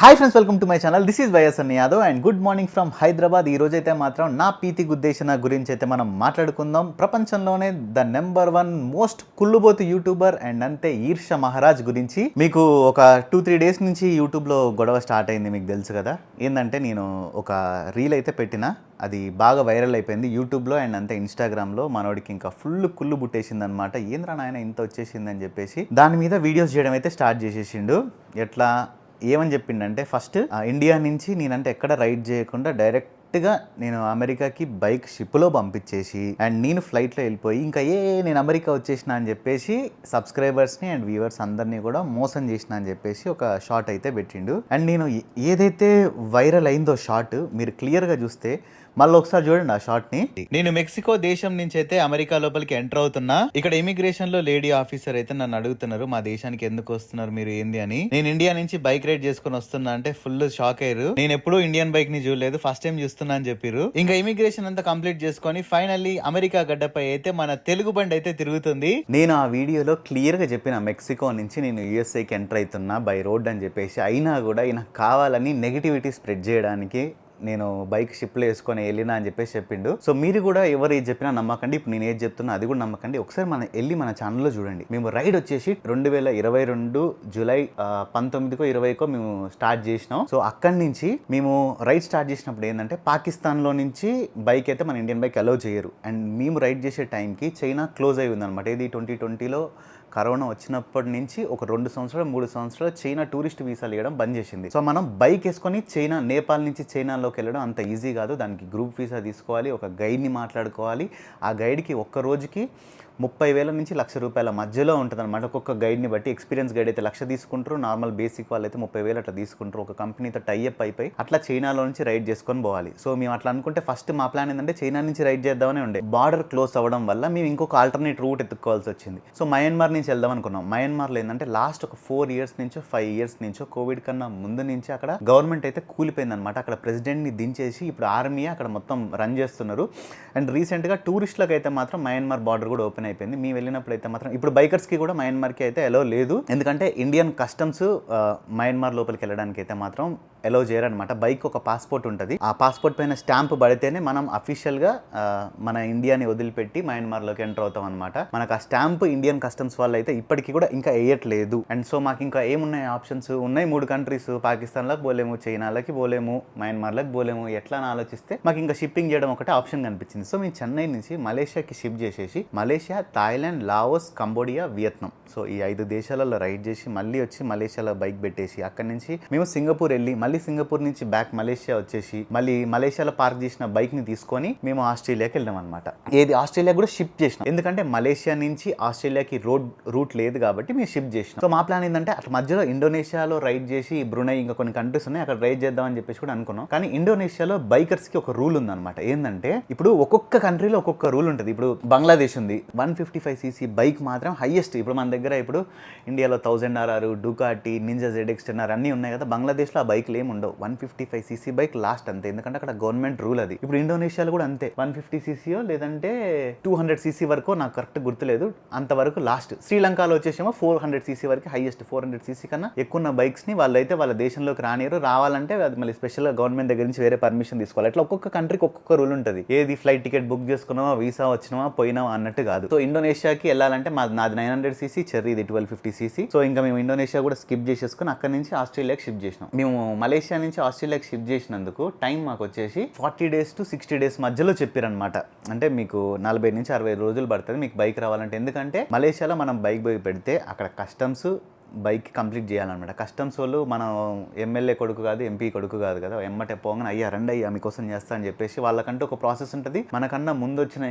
Hi friends, welcome to my channel. This is YS Anni Yadav and good morning from Hyderabad. ఈ రోజైతే మాత్రం నా పీతి గుద్దేశన గురించి అయితే మనం మాట్లాడుకుందాం. ప్రపంచంలోనే ద నెంబర్ 1 మోస్ట్ కుళ్ళుబోతు యూట్యూబర్ అండ్ అంతే ఈర్ష మహారాజ్ గురించి మీకు ఒక 2-3 డేస్ నుంచి యూట్యూబ్లో గొడవ స్టార్ట్ అయింది. మీకు తెలుసు కదా, ఏంటంటే నేను ఒక రీల్ అయితే పెట్టిన, అది బాగా వైరల్ అయిపోయింది యూట్యూబ్లో అండ్ అంతే ఇన్స్టాగ్రామ్లో. మనోడికి ఇంకా ఫుల్ కుళ్ళు బుట్టేసింది అనమాట. ఏంద్రా నాయన ఇంత వచ్చేసిందని చెప్పేసి దాని మీద వీడియోస్ చేయడం అయితే స్టార్ట్ చేసేసిండు. ఎట్లా ఏమని చెప్పిండంటే, ఫస్ట్ ఇండియా నుంచి నేనంటే ఎక్కడ రైడ్ చేయకుండా డైరెక్ట్గా నేను అమెరికాకి బైక్ షిప్లో పంపించేసి అండ్ నేను ఫ్లైట్లో వెళ్ళిపోయి ఇంకా నేను అమెరికా వచ్చేసిన అని చెప్పేసి సబ్స్క్రైబర్స్ని అండ్ వ్యూవర్స్ అందరినీ కూడా మోసం చేసిన అని చెప్పేసి ఒక షార్ట్ అయితే పెట్టిండు. అండ్ నేను ఏదైతే వైరల్ అయిందో షార్ట్ మీరు క్లియర్గా చూస్తే, మళ్ళీ ఒకసారి చూడండి ఆ షార్ట్ ని. నేను మెక్సికో దేశం నుంచి అయితే అమెరికా లోపలికి ఎంటర్ అవుతున్నా. ఇక్కడ ఇమిగ్రేషన్ లో లేడీ ఆఫీసర్ అయితే నన్ను అడుగుతున్నారు, మా దేశానికి ఎందుకు వస్తున్నారు మీరు, ఏంది అని. నేను ఇండియా నుంచి బైక్ రైడ్ చేసుకుని వస్తున్నా అంటే ఫుల్ షాక్ అయ్యారు. నేను ఎప్పుడూ ఇండియన్ బైక్ ని చూడలేదు, ఫస్ట్ టైం చూస్తున్నా అని చెప్పారు. ఇంకా ఇమిగ్రేషన్ అంతా కంప్లీట్ చేసుకొని ఫైనల్లీ అమెరికా గడ్డపై అయితే మన తెలుగు బండి అయితే తిరుగుతుంది. నేను ఆ వీడియోలో క్లియర్ గా చెప్పిన, మెక్సికో నుంచి నేను యూఎస్ఏకి ఎంటర్ అవుతున్నా బై రోడ్ అని చెప్పేసి. అయినా కూడా ఈయన కావాలని నెగిటివిటీ స్ప్రెడ్ చేయడానికి నేను బైక్ షిప్లో వేసుకొని వెళ్ళినా అని చెప్పేసి చెప్పిండు. సో మీరు కూడా ఎవరు ఏది చెప్పినా నమ్మకండి. ఇప్పుడు నేను ఏది చెప్తున్నా అది కూడా నమ్మకండి. ఒకసారి మన ఛానల్లో చూడండి. మేము రైడ్ వచ్చేసి 2022 జూలై 19కో 20కో మేము స్టార్ట్ చేసినాం. సో అక్కడి నుంచి మేము రైడ్ స్టార్ట్ చేసినప్పుడు ఏంటంటే, పాకిస్తాన్లో నుంచి బైక్ అయితే మన ఇండియన్ బైక్ అలౌ చేయరు. అండ్ మేము రైడ్ చేసే టైంకి చైనా క్లోజ్ అయి ఉందన్నమాట. ఇది 2020లో కరోనా వచ్చినప్పటి నుంచి ఒక 2 సంవత్సరాలు 3 సంవత్సరాలు చైనా టూరిస్ట్ వీసాలు ఇవ్వడం బంద్ చేసింది. సో మనం బైక్ వేసుకొని నేపాల్ నుంచి చైనాలోకి వెళ్ళడం అంత ఈజీ కాదు. దానికి గ్రూప్ వీసా తీసుకోవాలి, ఒక గైడ్ని మాట్లాడుకోవాలి. ఆ గైడ్కి ఒక్క రోజుకి 30,000 నుంచి ₹1,00,000 మధ్యలో ఉంటుంది అనమాట. ఒక్కొక్క గైడ్ని బట్టి. ఎక్స్పీరియన్స్ గైడ్ అయితే 1,00,000 తీసుకుంటారు, నార్మల్ బేసిక్ వాళ్ళు అయితే 30,000 అట్లా తీసుకుంటారు. ఒక కంపెనీతో టైఅప్ అయిపోయి అట్లా చైనాలో నుంచి రైడ్ చేసుకొని పోవాలి. సో మేము అట్లా అనుకుంటే ఫస్ట్ మా ప్లాన్ ఏంటంటే చైనా నుంచి రైడ్ చేద్దామని ఉండే. బార్డర్ క్లోజ్ అవ్వడం వల్ల మేము ఇంకొక ఆల్టర్నేట్ రూట్ ఎత్తుకోవాల్సి వచ్చింది. సో మయన్మార్ నుంచి వెళ్దాం అనుకున్నాం. మయన్మార్లో ఏంటంటే లాస్ట్ ఒక 4 ఇయర్స్ నుంచో 5 ఇయర్స్ నుంచో కోవిడ్ కన్నా ముందు నుంచి అక్కడ గవర్నమెంట్ అయితే కూలిపోయింది అనమాట. అక్కడ ప్రెసిడెంట్ని దించేసి ఇప్పుడు ఆర్మీ అక్కడ మొత్తం రన్ చేస్తున్నారు. అండ్ రీసెంట్గా టూరిస్టులకు అయితే మాత్రం మయన్మార్ బార్డర్ కూడా ఓపెన్ అయిపోయింది. మేము వెళ్ళినప్పుడు అయితే మాత్రం ఇప్పుడు బైకర్స్కి కూడా మయన్మార్కి అయితే ఎలో లేదు. ఎందుకంటే ఇండియన్ కస్టమ్స్ మయన్మార్ లోపలికి వెళ్ళడానికి అయితే మాత్రం ఎలో చేయరనమాట. బైక్ ఒక పాస్పోర్ట్ ఉంటుంది. ఆ పాస్పోర్ట్ పైన స్టాంప్ పడితేనే మనం అఫీషియల్గా మన ఇండియాని వదిలిపెట్టి మయన్మార్లోకి ఎంటర్ అవుతాం అనమాట. మనకు ఆ స్టాంప్ ఇండియన్ కస్టమ్స్ వాళ్ళు అయితే ఇప్పటికీ కూడా ఇంకా వేయట్లేదు. అండ్ సో మాకు ఇంకా ఏమున్నాయి ఆప్షన్స్ ఉన్నాయి, 3 కంట్రీస్. పాకిస్తాన్లోకి పోలేము, చైనాలోకి పోలేము, మయన్మార్లోకి పోలేము. ఎట్లా అని ఆలోచిస్తే మాకు ఇంకా షిప్పింగ్ చేయడం ఒకటే ఆప్షన్ కనిపించింది. సో మేము చెన్నై నుంచి మలేషియాకి షిప్ చేసేసి Malaysia, Thailand, Laos, Cambodia, Vietnam, so ఈ 5 దేశాలలో రైడ్ చేసి మళ్ళీ వచ్చి మలేషియాలో బైక్ పెట్టేసి అక్కడి నుంచి మేము సింగపూర్ వెళ్ళి మళ్ళీ సింగపూర్ నుంచి బ్యాక్ మలేషియా వచ్చేసి మళ్ళీ మలేషియాలో పార్క్ చేసిన బైక్ ని తీసుకొని మేము ఆస్ట్రేలియాకి వెళ్ళాం అనమాట. ఏది ఆస్ట్రేలియా కూడా షిప్ చేసినాం, ఎందుకంటే మలేషియా నుంచి ఆస్ట్రేలియాకి రూట్ లేదు కాబట్టి మేము షిప్ చేసినాం. సో మా ప్లాన్ ఏంటంటే అట్లా మధ్యలో ఇండోనేషియాలో రైడ్ చేసి బ్రునై ఇంకా కొన్ని కంట్రీస్ ఉన్నాయి అక్కడ రైడ్ చేద్దామని చెప్పేసి కూడా అనుకున్నాం. కానీ ఇండోనేషియాలో బైకర్స్ కి ఒక రూల్ ఉందన్నమాట. ఏంటంటే ఇప్పుడు ఒక్కొక్క కంట్రీలో ఒక్కొక్క రూల్ ఉంటుంది. ఇప్పుడు బంగ్లాదేశ్ ఉంది, 155cc బైక్ మాత్రం హైయెస్ట్. ఇప్పుడు మన దగ్గర ఇప్పుడు ఇండియాలో 1000RR, డుకాటి, నింజా ZX-10R అన్నీ ఉన్నాయి కదా. బంగ్లాదేశ్లో ఆ బైక్లు ఏమి ఉండవు. 155cc బైక్ లాస్ట్ అంతే, ఎందుకంటే అక్కడ గవర్నమెంట్ రూల్ అది. ఇప్పుడు ఇండోనేషియాలో కూడా అంతే, 150cc లేదంటే 200cc వరకు, నాకు కరెక్ట్ గుర్తులేదు, అంతవరకు లాస్ట్. శ్రీలంకలో వచ్చేసేమో 400cc వరకు హైయెస్ట్. 400cc కన్నా ఎక్కువ ఉన్న బైక్స్ ని వాళ్ళైతే వాళ్ళ దేశంలోకి రానియరు. రావాలంటే అది మళ్ళీ స్పెషల్గా గవర్నమెంట్ దగ్గర నుంచి వేరే పర్మిషన్ తీసుకోవాలి. అట్లా ఒక్కొక్క కంట్రీకి ఒక్కొక్క రూల్ ఉంటుంది. ఏది ఫ్లైట్ టికెట్ బుక్ చేసుకున్నావా, వీసా వచ్చినావా, పోయినావా అన్నట్టు కాదు. సో ఇండోనేషియాకి వెళ్ళాలంటే నాది 900cc, చెర్రీది 1250cc. సో ఇంకా మేము ఇండోనేషియా కూడా స్కిప్ చేసేసుకుని అక్కడ నుంచి ఆస్ట్రేలియాకి షిఫ్ట్ చేసినాం. మేము మలేషియా నుంచి ఆస్ట్రేలియాకి షిఫ్ట్ చేసినందుకు టైం మాకు వచ్చేసి 40 days to 60 days మధ్యలో చెప్పారనమాట. అంటే మీకు 40 నుంచి 60 రోజులు పడుతుంది మీకు బైక్ రావాలంటే. ఎందుకంటే మలేషియాలో మనం బైక్ పెడితే అక్కడ కస్టమ్స్ బైక్ కంప్లీట్ చేయాలన్నమాట. కస్టమ్స్ వాళ్ళు మనం ఎమ్మెల్యే కొడుకు కాదు, ఎంపీ కొడుకు కాదు కదా. ఎమ్మటే పోగానే అయ్యా రండి అయ్యా మీకోసం చేస్తా అని చెప్పేసి వాళ్ళకంటూ ఒక ప్రాసెస్ ఉంటుంది. మనకన్నా ముందు వచ్చిన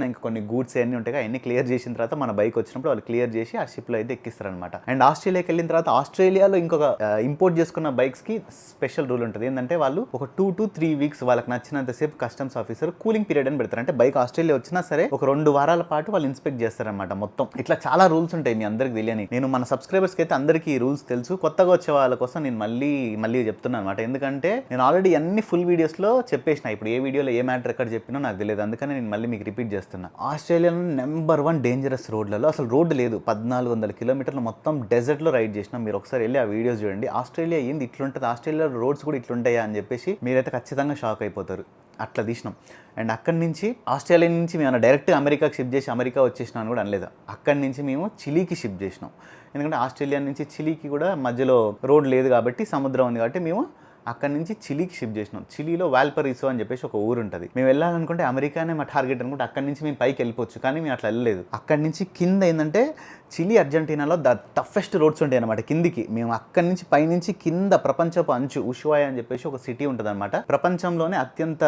ఇంకా కొన్ని గూడ్స్ అన్నీ ఉంటాయి, అవన్నీ క్లియర్ చేసిన తర్వాత మన బైక్ వచ్చినప్పుడు వాళ్ళు క్లియర్ చేసి ఆ షిప్లో అయితే ఎక్కిస్తారనమాట. అండ్ ఆస్ట్రేలియాకి వెళ్ళిన తర్వాత ఆస్ట్రేలియాలో ఇంకొక ఇంపోర్ట్ చేసుకున్న బైక్స్కి స్పెషల్ రూల్ ఉంటుంది. ఏంటంటే వాళ్ళు ఒక 2 to 3 weeks వాళ్ళకి నచ్చినంతసేపు కస్టమ్స్ ఆఫీసర్ కూలింగ్ పీరియడ్ అని పెడతారు. అంటే బైక్ ఆస్ట్రేలియా వచ్చినా సరే ఒక 2 వారాల పాటు వాళ్ళు ఇన్స్పెక్ట్ చేస్తారనమాట మొత్తం. ఇట్లా చాలా రూల్స్ ఉంటాయి, మీ అందరికి తెలియని. నేను మన సబ్స్క్రైబర్స్కి అయితే అందరికీ ఈ రూల్స్ తెలుసు, కొత్తగా వచ్చే వాళ్ళ కోసం నేను మళ్ళీ చెప్తున్నాను అనమాట. ఎందుకంటే నేను ఆల్రెడీ అన్ని ఫుల్ వీడియోస్లో చెప్పేసిన, ఇప్పుడు ఏ వీడియోలో ఏ మ్యాటర్ ఎక్కడ చెప్పినా నాకు తెలియదు, అందుకని నేను మళ్ళీ మీకు రిపీట్ చేస్తున్నా. ఆస్ట్రేలియాలో నెంబర్ 1 డేంజరస్ రోడ్లలో అసలు రోడ్డు లేదు, 1400 కిలోమీటర్లు మొత్తం డెజర్ట్లో రైడ్ చేసినాం. మీరు ఒకసారి వెళ్ళి ఆ వీడియోస్ చూడండి. ఆస్ట్రేలియా ఏంది ఇట్లుంటుంది, ఆస్ట్రేలియా రోడ్స్ కూడా ఇట్లుంటాయా అని చెప్పేసి మీరైతే ఖచ్చితంగా షాక్ అయిపోతారు. అట్లా తీసినాం. అండ్ అక్కడి నుంచి ఆస్ట్రేలియా నుంచి మేము డైరెక్ట్ అమెరికాకి షిఫ్ట్ చేసి అమెరికా వచ్చేసినాను కూడా అనలేదు. అక్కడి నుంచి మేము చిలీకి షిఫ్ట్ చేసినాం. ఎందుకంటే ఆస్ట్రేలియా నుంచి చిలీకి కూడా మధ్యలో రోడ్ లేదు కాబట్టి, సముద్రం ఉంది కాబట్టి మేము అక్కడి నుంచి చిలీకి షిఫ్ట్ చేసినాం. చిలీలో వాల్పరీసో అని చెప్పేసి ఒక ఊరు ఉంటుంది. మేము వెళ్ళాలనుకుంటే అమెరికానే మా టార్గెట్ అనుకుంటే అక్కడి నుంచి మేము పైకి వెళ్ళిపోవచ్చు, కానీ మేము అట్లా వెళ్ళలేదు. అక్కడి నుంచి కింద ఏంటంటే చిలీ అర్జెంటీనాలో టఫెస్ట్ రోడ్స్ ఉంటాయి అనమాట కిందికి. మేము అక్కడి నుంచి పైనుంచి కింద ప్రపంచపు అంచు ఉషువాయ్ అని చెప్పేసి ఒక సిటీ ఉంటుంది అనమాట. ప్రపంచంలోనే అత్యంత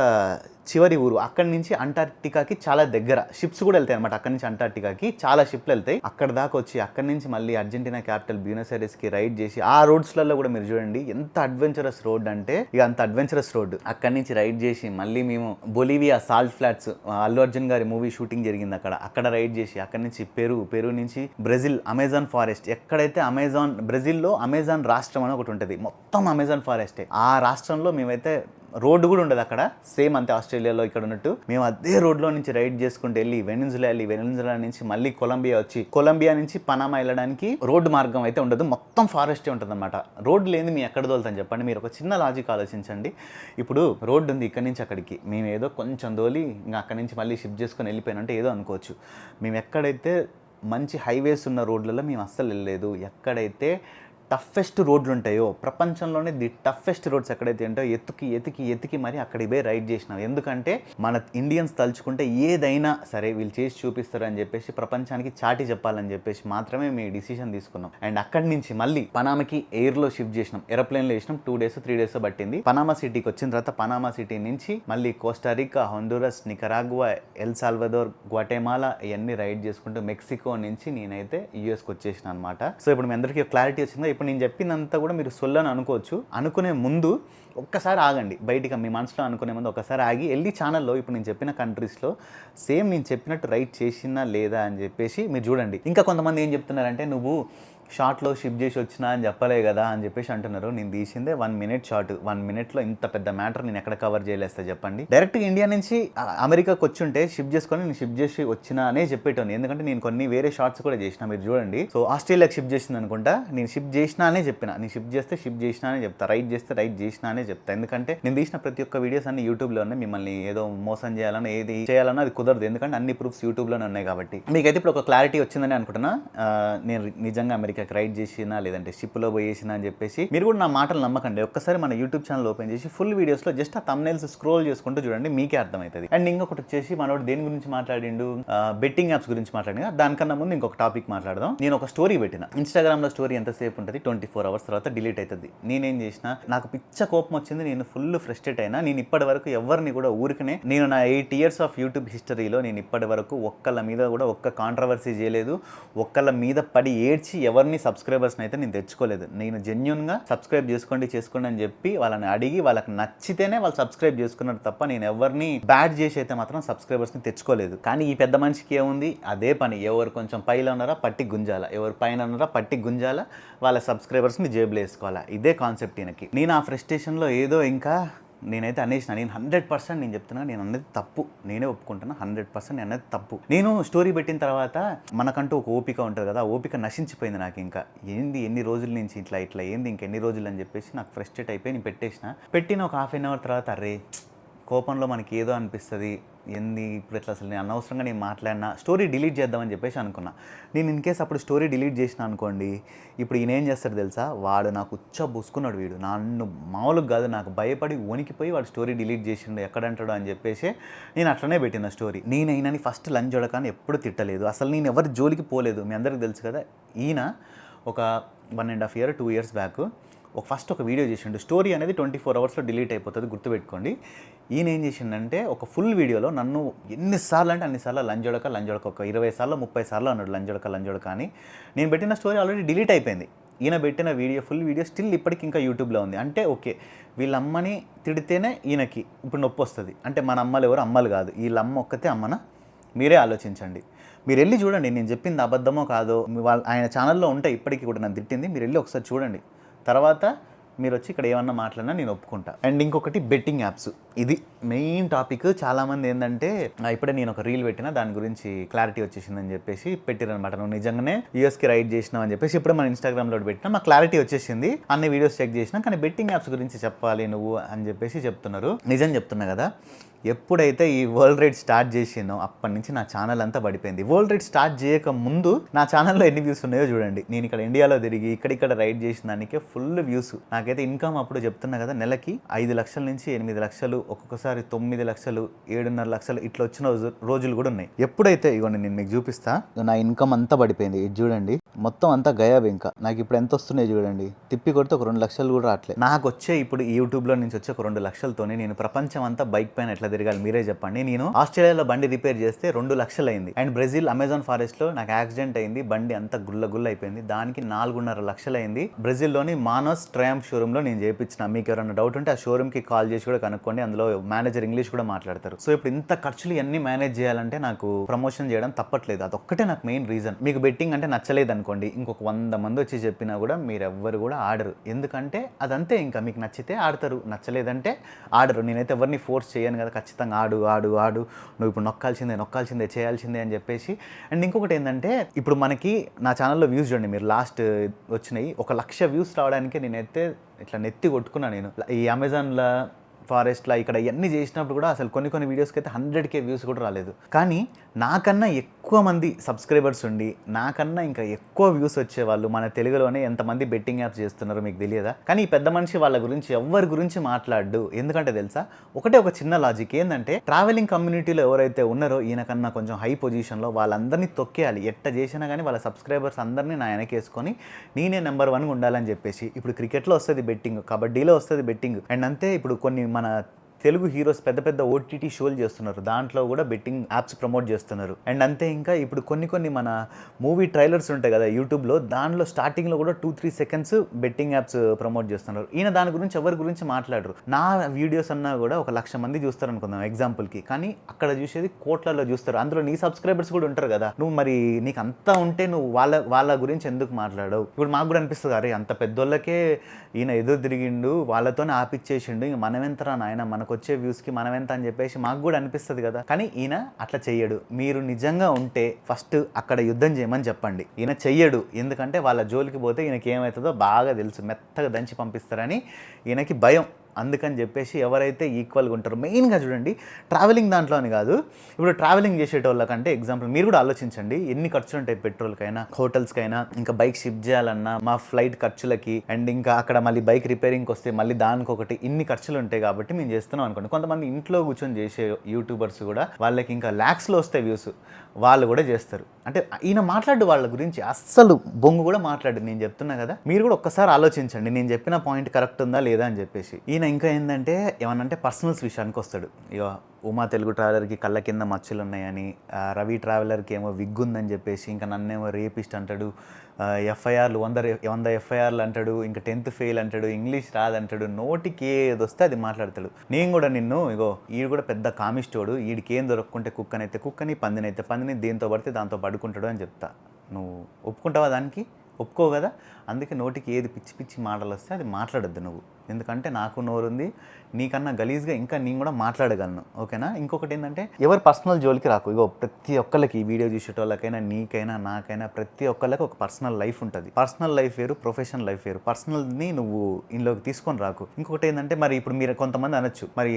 చివరి ఊరు. అక్కడి నుంచి అంటార్క్టికాకి చాలా దగ్గర షిప్స్ కూడా వెళ్తాయి అనమాట. అక్కడి నుంచి అంటార్క్టికాకి చాలా షిప్లు వెళ్తాయి. అక్కడ దాకా వచ్చి అక్కడి నుంచి మళ్ళీ అర్జెంటీనా క్యాపిటల్ బ్యూనస్ ఐరెస్కి రైడ్ చేసి ఆ రోడ్స్లలో కూడా మీరు చూడండి ఎంత అడ్వెంచరస్ రోడ్ అంటే ఇక అంత అడ్వెంచరస్ రోడ్. అక్కడి నుంచి రైడ్ చేసి మళ్ళీ మేము Bolivia salt flats, Allu Arjun గారి మూవీ షూటింగ్ జరిగింది అక్కడ రైడ్ చేసి అక్కడి నుంచి పెరు నుంచి బ్రెజిల్ అమెజాన్ ఫారెస్ట్. ఎక్కడైతే బ్రెజిల్లో అమెజాన్ రాష్ట్రం అని ఒకటి ఉంటుంది, మొత్తం అమెజాన్ ఫారెస్టే. ఆ రాష్ట్రంలో మేమైతే రోడ్డు కూడా ఉండదు అక్కడ, సేమ్ అంతే ఆస్ట్రేలియాలో ఇక్కడ ఉన్నట్టు. మేము అదే రోడ్లో నుంచి రైడ్ చేసుకుంటూ వెళ్ళి వెనిజులా నుంచి మళ్ళీ కొలంబియా నుంచి పనామా వెళ్ళడానికి రోడ్డు మార్గం అయితే ఉండదు, మొత్తం ఫారెస్టే ఉంటుంది అనమాట. రోడ్డు లేని మేము ఎక్కడ తోలుతాం చెప్పండి. మీరు ఒక చిన్న లాజిక్ ఆలోచించండి. ఇప్పుడు రోడ్డు ఉంది ఇక్కడ నుంచి అక్కడికి, మేము ఏదో కొంచెం దోలి ఇంకా అక్కడి నుంచి మళ్ళీ షిఫ్ట్ చేసుకొని వెళ్ళిపోయినంటే ఏదో అనుకోవచ్చు. మేము ఎక్కడైతే మంచి హైవేస్ ఉన్న రోడ్లలో మేము అస్సలు వెళ్ళలేదు. ఎక్కడైతే టఫెస్ట్ రోడ్లు ఉంటాయో, ప్రపంచంలోనే ది టఫెస్ట్ రోడ్స్ ఎక్కడైతే ఉంటాయో ఎతికి మరి అక్కడికి పోయి రైడ్ చేసినాం. ఎందుకంటే మన ఇండియన్స్ తలుచుకుంటే ఏదైనా సరే వీళ్ళు చేసి చూపిస్తారు అని చెప్పేసి ప్రపంచానికి చాటి చెప్పాలని చెప్పేసి మాత్రమే మేము డిసిషన్ తీసుకున్నాం. అండ్ అక్కడి నుంచి మళ్ళీ పనామాకి ఎయిర్లో షిఫ్ట్ చేసినాం, ఏరోప్లేన్లో వేసినాం. 2 days 3 days పట్టింది. పనామా సిటీకి వచ్చిన తర్వాత పనామా సిటీ నుంచి మళ్ళీ కోస్టారికా, హొండురస్, నికరాగ్వా, ఎల్ సాల్వదోర్, గ్వాటెమాలా ఇవన్నీ రైడ్ చేసుకుంటూ మెక్సికో నుంచి నేనైతే యూఎస్కి వచ్చేసిన అనమాట. సో ఇప్పుడు మీ అందరికీ క్లారిటీ వచ్చిందా? ఇప్పుడు నేను చెప్పిందంతా కూడా మీరు సొల్లని అనుకోవచ్చు. అనుకునే ముందు ఒక్కసారి ఆగండి, బయటికి మీ మనసులో అనుకునే ముందు ఒకసారి ఆగి వెళ్ళి ఛానల్లో ఇప్పుడు నేను చెప్పిన కంట్రీస్లో సేమ్ నేను చెప్పినట్టు రైట్ చేసినా లేదా అని చెప్పేసి మీరు చూడండి. ఇంకా కొంతమంది ఏం చెప్తున్నారంటే నువ్వు షార్ట్లో షిఫ్ట్ చేసి వచ్చినా అని చెప్పలే కదా అని చెప్పేసి అంటున్నారు. నేను తీసిందే 1 minute షార్ట్. 1 minute ఇంత పెద్ద మ్యాటర్ నేను ఎక్కడ కవర్ చేయలేస్తా చెప్పండి. డైరెక్ట్గా ఇండియా నుంచి అమెరికాకి వచ్చి ఉంటే షిఫ్ట్ చేసుకొని నేను షిఫ్ట్ చేసి వచ్చినా అనే చెప్పేటోని. ఎందుకంటే నేను కొన్ని వేరే షార్ట్స్ కూడా చేసిన, మీరు చూడండి. సో ఆస్ట్రేలియాకి షిఫ్ట్ చేసింది అనుకుంటా, నేను షిఫ్ట్ చేసినా అనే చెప్పిన. నేను షిఫ్ట్ చేస్తే షిఫ్ట్ చేసినా అనే చెప్తా, రైట్ చేస్తే రైట్ చేసినా అనే చెప్తా. ఎందుకంటే నేను తీసిన ప్రతి ఒక్క వీడియోస్ అన్ని యూట్యూబ్లో ఉన్నాయి. మిమ్మల్ని ఏదో మోసం చేయాలన్నా ఏది చేయాలన్నా అది కుదరదు, ఎందుకంటే అన్ని ప్రూఫ్స్ యూట్యూబ్లోనే ఉన్నాయి కాబట్టి. మీకైతే ఇప్పుడు ఒక క్లారిటీ వచ్చిందని అనుకుంటున్నా. నేను నిజంగా అమెరికాకి రైట్ చేసినా లేదంటే షిప్లో పోయేసినా అని చెప్పేసి మీరు కూడా నా మాటలు నమ్మకండి. ఒక్కసారి మన యూట్యూబ్ ఛానల్ ఓపెన్ చేసి ఫుల్ వీడియోస్లో జస్ట్ ఆ థంబ్నెయిల్స్ స్క్రోల్ చేసుకుంటూ చూడండి, మీకే అర్థమవుతుంది. అండ్ ఇంకొకటి వచ్చేసి మనోడు దేని గురించి మాట్లాడిండు, బెట్టింగ్ యాప్స్ గురించి మాట్లాడినా. దానికన్నా ముందు ఇంకొక టాపిక్ మాట్లాడదాం. నేను ఒక స్టోరీ పెట్టిన ఇన్స్టాగ్రామ్లో. స్టోరీ ఎంతసేపు ఉంటుంది, 24 hours తర్వాత డిలీట్ అవుతుంది. నేనేం చేసిన, నాకు పిచ్చ కోపం వచ్చింది, నేను ఫుల్ ఫ్రస్ట్రేట్ అయినా. నేను ఇప్పటి వరకు ఎవరిని కూడా ఊరికనే, నేను నా 8 years ఆఫ్ యూట్యూబ్ హిస్టరీలో నేను ఇప్పటి వరకు ఒక్కళ్ళ మీద కూడా ఒక్క కాంట్రవర్సీ చేయలేదు, ఒక్కళ్ళ మీద పడి ఏడ్చి ఎవరిని సబ్స్క్రైబర్స్ని అయితే నేను తెచ్చుకోలేదు. నేను జెన్యూన్గా సబ్స్క్రైబ్ చేసుకోండి అని చెప్పి వాళ్ళని అడిగి వాళ్ళకి నచ్చితేనే వాళ్ళు సబ్స్క్రైబ్ చేసుకున్నారు తప్ప నేను ఎవరిని బ్యాడ్ చేసి అయితే మాత్రం సబ్స్క్రైబర్స్ని తెచ్చుకోలేదు. కానీ ఈ పెద్ద మనిషికి ఏముంది, అదే పని. ఎవరు కొంచెం పైలో ఉన్నారా పట్టి గుంజాలా, ఎవరు పైన ఉన్నారా పట్టి గుంజాలా, వాళ్ళ సబ్స్క్రైబర్స్ని జేబులో వేసుకోవాలా. ఇదే కాన్సెప్ట్ ఈయనకి. నేను ఆ ఫ్రస్ట్రేషన్లో ఏదో ఇంకా నేనైతే అనేసిన. నేను 100% నేను చెప్తున్నా, నేను అనేది తప్పు, నేనే ఒప్పుకుంటున్నా. 100% నేను అనేది తప్పు. నేను స్టోరీ పెట్టిన తర్వాత మనకంటూ ఒక ఓపిక ఉంటుంది కదా, ఓపిక నశించిపోయింది నాకు. ఇంకా ఏంది ఎన్ని రోజుల నుంచి ఇట్లా ఏంది ఇంకెన్ని రోజులు అని చెప్పేసి నాకు ఫ్రస్ట్రేట్ అయిపోయి నేను పెట్టిన ఒక 1/2 hour తర్వాత అరే కోపంలో మనకి ఏదో అనిపిస్తుంది, ఏంది ఇప్పుడు ఎట్లా అసలు నేను అనవసరంగా నేను మాట్లాడినా, స్టోరీ డిలీట్ చేద్దామని చెప్పేసి అనుకున్నా. నేను ఇన్ కేస్ అప్పుడు స్టోరీ డిలీట్ చేసిన అనుకోండి, ఇప్పుడు ఈయన ఏం చేస్తాడు తెలుసా, వాడు నాకు బుసుకున్నాడు. వీడు నన్ను మామూలుగా కాదు, నాకు భయపడి వణికిపోయి వాడు స్టోరీ డిలీట్ చేసిండు ఎక్కడంటాడు అని చెప్పేసి నేను అట్లనే పెట్టిన స్టోరీ. నేను ఈయనని ఫస్ట్ లంచ్ చూడకాని ఎప్పుడు తిట్టలేదు, అసలు నేను ఎవరి జోలికి పోలేదు. మీ అందరికీ తెలుసు కదా, ఈయన ఒక 1.5 year 2 years బ్యాక్ ఫస్ట్ ఒక వీడియో చేసిండు. స్టోరీ అనేది 24 hours డిలీట్ అయిపోతుంది, గుర్తుపెట్టుకోండి. ఈయన ఏం చేసిండంటే ఒక ఫుల్ వీడియోలో నన్ను ఎన్నిసార్లు అంటే అన్నిసార్లు లంజోడక ఒక 20 సార్లు 30 సార్లు అన్నాడు లంజోడక అని. నేను పెట్టిన స్టోరీ ఆల్రెడీ డిలీట్ అయిపోయింది. ఈయన పెట్టిన వీడియో ఫుల్ వీడియో స్టిల్ ఇప్పటికి ఇంకా యూట్యూబ్లో ఉంది. అంటే ఓకే, వీళ్ళ అమ్మని తిడితేనే ఈయనకి ఇప్పుడు నొప్పి వస్తుంది అంటే మన అమ్మలు ఎవరు అమ్మలు కాదు, వీళ్ళ అమ్మ ఒక్కతే అమ్మనా? మీరే ఆలోచించండి. మీరు వెళ్ళి చూడండి, నేను చెప్పింది అబద్ధమో కాదో ఆయన ఛానల్లో ఉంటాయి ఇప్పటికీ కూడా నన్ను తిట్టింది, మీరు వెళ్ళి ఒకసారి చూడండి. తర్వాత మీరు వచ్చి ఇక్కడ ఏమన్నా మాట్లాడినా నేను ఒప్పుకుంటా. అండ్ ఇంకొకటి బెట్టింగ్ యాప్స్, ఇది మెయిన్ టాపిక్. చాలామంది ఏంటంటే ఇప్పుడే నేను ఒక రీల్ పెట్టినా దాని గురించి క్లారిటీ వచ్చేసిందని చెప్పేసి పెట్టిరనమాట. నువ్వు నిజంగానే యూఎస్కి రైడ్ చేసినావు అని చెప్పేసి ఇప్పుడే మన ఇన్స్టాగ్రామ్లో పెట్టినా మాకు క్లారిటీ వచ్చేసింది, అన్ని వీడియోస్ చెక్ చేసినా. కానీ బెట్టింగ్ యాప్స్ గురించి చెప్పాలి నువ్వు అని చెప్పేసి చెప్తున్నారు. నిజం చెప్తున్నా కదా, ఎప్పుడైతే ఈ వరల్డ్ రైడ్ స్టార్ట్ చేసినో అప్పటి నుంచి నా ఛానల్ అంతా పడిపోయింది. వరల్డ్ రైడ్ స్టార్ట్ చేయక ముందు నా ఛానల్లో ఎన్ని వ్యూస్ ఉన్నాయో చూడండి. నేను ఇక్కడ ఇండియాలో తిరిగి ఇక్కడిక్కడ రైడ్ చేసిన దానికే ఫుల్ వ్యూస్. నాకైతే ఇన్కమ్ అప్పుడు చెప్తున్నా కదా, నెలకి 5 లక్షల నుంచి 8 లక్షలు, ఒక్కొక్కసారి 9 లక్షలు, 7.5 లక్షలు ఇట్లా వచ్చిన రోజులు కూడా ఉన్నాయి. ఎప్పుడైతే ఇవ్వండి నేను మీకు చూపిస్తా, నా ఇన్కమ్ అంతా పడిపోయింది. ఇది చూడండి, మొత్తం అంతా గయాబ్. ఇంకా నాకు ఇప్పుడు ఎంత వస్తున్నాయి చూడండి, తిప్పి కొడితే ఒక 2 లక్షలు కూడా రావట్లేదు. నాకు వచ్చే ఇప్పుడు ఈ యూట్యూబ్లో నుంచి వచ్చే ఒక 2 లక్షలతోనే నేను ప్రపంచం అంతా బైక్ పైన ఎట్లా తిరగాలి మీరే చెప్పండి. నేను ఆస్ట్రేలియాలో బండి రిపేర్ చేస్తే 2 లక్షలు అయింది. అండ్ బ్రెజిల్ అమెజాన్ ఫారెస్ట్ లో నాకు యాక్సిడెంట్ అయింది, బండి అంతా గుల్ల అయిపోయింది, దానికి 4.5 లక్షలు అయింది. బ్రెజిల్లోని మానస్ ట్రయాంప్ షోరూమ్ లో నేను చేయించిన. మీకు ఎవరైనా డౌట్ ఉంటే ఆ షోరూమ్ కి కాల్ చేసి కూడా కనుక్కోండి, అందులో మేనేజర్ ఇంగ్లీష్ కూడా మాట్లాడతారు. సో ఇప్పుడు ఇంత ఖర్చులు అన్ని మేనేజ్ చేయాలంటే నాకు ప్రమోషన్ చేయడం తప్పట్లేదు, అదొక్కటే నాకు మెయిన్ రీజన్. మీకు బెట్టింగ్ అంటే నచ్చలేదు అనుకోండి, ఇంకొక 100 మంది వచ్చి చెప్పినా కూడా మీరెవ్వరు కూడా ఆడరు. ఎందుకంటే అదంతే, ఇంకా మీకు నచ్చితే ఆడతారు, నచ్చలేదంటే ఆడరు. నేనైతే ఎవరిని ఫోర్స్ చేయను కదా, ఖచ్చితంగా ఆడు నువ్వు ఇప్పుడు నొక్కాల్సిందే చేయాల్సిందే అని చెప్పేసి. అండ్ ఇంకొకటి ఏంటంటే, ఇప్పుడు మనకి నా ఛానల్లో వ్యూస్ చూడండి మీరు, లాస్ట్ వచ్చినాయి 1 లక్ష వ్యూస్ రావడానికి నేనైతే ఇట్లా నెత్తి కొట్టుకున్నాను. నేను ఈ అమెజాన్లో ఫారెస్ట్లో ఇక్కడ ఇవన్నీ చేసినప్పుడు కూడా అసలు కొన్ని వీడియోస్కి అయితే 100K వ్యూస్ కూడా రాలేదు. కానీ నాకన్నా ఎక్కువ మంది సబ్స్క్రైబర్స్ ఉండి నాకన్నా ఇంకా ఎక్కువ వ్యూస్ వచ్చేవాళ్ళు మన తెలుగులోనే ఎంతమంది బెట్టింగ్ యాప్స్ చేస్తున్నారో మీకు తెలియదా? కానీ ఈ పెద్ద మనిషి వాళ్ళ గురించి ఎవరి గురించి మాట్లాడు. ఎందుకంటే తెలుసా, ఒక చిన్న లాజిక్ ఏంటంటే, ట్రావెలింగ్ కమ్యూనిటీలో ఎవరైతే ఉన్నారో ఈయనకన్నా కొంచెం హై పొజిషన్లో వాళ్ళందరినీ తొక్కేయాలి. ఎట్ట చేసినా కానీ వాళ్ళ సబ్స్క్రైబర్స్ అందరినీ నా వెనకేసుకొని నేనే నెంబర్ 1 ఉండాలని చెప్పేసి. ఇప్పుడు క్రికెట్లో వస్తుంది బెట్టింగ్, కబడ్డీలో వస్తుంది బెట్టింగ్. అండ్ అంతే, ఇప్పుడు కొన్ని మన తెలుగు హీరోస్ పెద్ద ఓటీటీ షోలు చేస్తున్నారు, దాంట్లో కూడా బెట్టింగ్ యాప్స్ ప్రమోట్ చేస్తున్నారు. అండ్ అంతే, ఇంకా ఇప్పుడు కొన్ని మన మూవీ ట్రైలర్స్ ఉంటాయి కదా యూట్యూబ్లో, దాంట్లో స్టార్టింగ్లో కూడా 2-3 సెకండ్స్ బెట్టింగ్ యాప్స్ ప్రమోట్ చేస్తున్నారు. ఈయన దాని గురించి ఎవరి గురించి మాట్లాడరు. నా వీడియోస్ అన్నా కూడా 1 లక్ష మంది చూస్తారు అనుకుందాం ఎగ్జాంపుల్కి, కానీ అక్కడ చూసేది కోట్లలో చూస్తారు. అందులో నీ సబ్స్క్రైబర్స్ కూడా ఉంటారు కదా, నువ్వు మరి నీకు అంతా ఉంటే నువ్వు వాళ్ళ గురించి ఎందుకు మాట్లాడవు? ఇప్పుడు మాకు కూడా అనిపిస్తుంది, అరే అంత పెద్దోళ్ళకే ఈయన ఎదురు తిరిగిండు, వాళ్ళతోనే ఆపిచ్చేసిండు, ఇంక మనమెంతరా నాయన, మనకు వచ్చే వ్యూస్కి మనమెంత అని చెప్పేసి మాకు కూడా అనిపిస్తుంది కదా. కానీ ఈయన అట్లా చెయ్యడు. మీరు నిజంగా ఉంటే ఫస్ట్ అక్కడ యుద్ధం చేయమని చెప్పండి. ఈయన చెయ్యడు, ఎందుకంటే వాళ్ళ జోలికి పోతే ఈయనకి ఏమవుతుందో బాగా తెలుసు, మెత్తగా దంచి పంపిస్తారని ఈయనకి భయం. అందుకని చెప్పేసి ఎవరైతే ఈక్వల్గా ఉంటారో, మెయిన్గా చూడండి ట్రావెలింగ్ దాంట్లో అని కాదు, ఇప్పుడు ట్రావెలింగ్ చేసేటోళ్ళకంటే ఎగ్జాంపుల్ మీరు కూడా ఆలోచించండి, ఎన్ని ఖర్చులు ఉంటాయి పెట్రోల్కైనా, హోటల్స్కైనా, ఇంకా బైక్ షిఫ్ట్ చేయాలన్నా మా ఫ్లైట్ ఖర్చులకి, అండ్ ఇంకా అక్కడ మళ్ళీ బైక్ రిపేరింగ్కి వస్తే మళ్ళీ దానికొకటి, ఇన్ని ఖర్చులు ఉంటాయి కాబట్టి మేము చేస్తున్నాం అనుకోండి. కొంతమంది ఇంట్లో కూర్చొని చేసే యూట్యూబర్స్ కూడా వాళ్ళకి ఇంకా ల్యాక్స్లో వస్తాయి వ్యూస్, వాళ్ళు కూడా చేస్తారు. అంటే ఈయన మాట్లాడు వాళ్ళ గురించి అస్సలు బొంగు కూడా మాట్లాడు. నేను చెప్తున్నా కదా, మీరు కూడా ఒక్కసారి ఆలోచించండి నేను చెప్పిన పాయింట్ కరెక్ట్ ఉందా లేదా అని చెప్పేసి. ఈయన ఇంకా ఏంటంటే ఏమనంటే పర్సనల్స్ విషయానికి వస్తాడు. ఇక ఉమా తెలుగు ట్రావెలర్కి కళ్ళ కింద మచ్చలు ఉన్నాయని, రవి ట్రావెలర్కి ఏమో విగ్ ఉందని చెప్పేసి, ఇంకా నన్నేమో రేపిస్ట్ అంటాడు, ఎఫ్ఐఆర్లు 100 ఎఫ్ఐఆర్లు అంటాడు, ఇంకా 10th ఫెయిల్ అంటాడు, ఇంగ్లీష్ రాదంటాడు, నోటికి ఏది వస్తే అది మాట్లాడతాడు. నేను కూడా నిన్ను ఈడు కూడా పెద్ద కామిస్టోడు, వీడికి ఏం దొరకకుంటే కుక్కనైతే కుక్కని, పందినైతే పందిని, దేంతో పడితే దాంతో పడుకుంటాడు అని చెప్తా. నువ్వు ఒప్పుకుంటావా? దానికి ఒప్పుకో కదా. అందుకే నోటికి ఏది పిచ్చి మాటలు వస్తే అది మాట్లాడద్దు నువ్వు, ఎందుకంటే నాకు నోరుంది, నీకన్నా గలీజ్గా ఇంకా నేను కూడా మాట్లాడగలను, ఓకేనా? ఇంకొకటి ఏంటంటే, ఎవరు పర్సనల్ జోలికి రాకు. ప్రతి ఒక్కళ్ళకి, ఈ వీడియో చూసేటోళ్ళకైనా, నీకైనా, నాకైనా, ప్రతి ఒక్కళ్ళకి ఒక పర్సనల్ లైఫ్ ఉంటుంది. పర్సనల్ లైఫ్ వేరు, ప్రొఫెషనల్ లైఫ్ వేరు. పర్సనల్ని నువ్వు ఇంట్లోకి తీసుకొని రాకు. ఇంకొకటి ఏంటంటే, మరి ఇప్పుడు మీరు కొంతమంది అనొచ్చు, మరి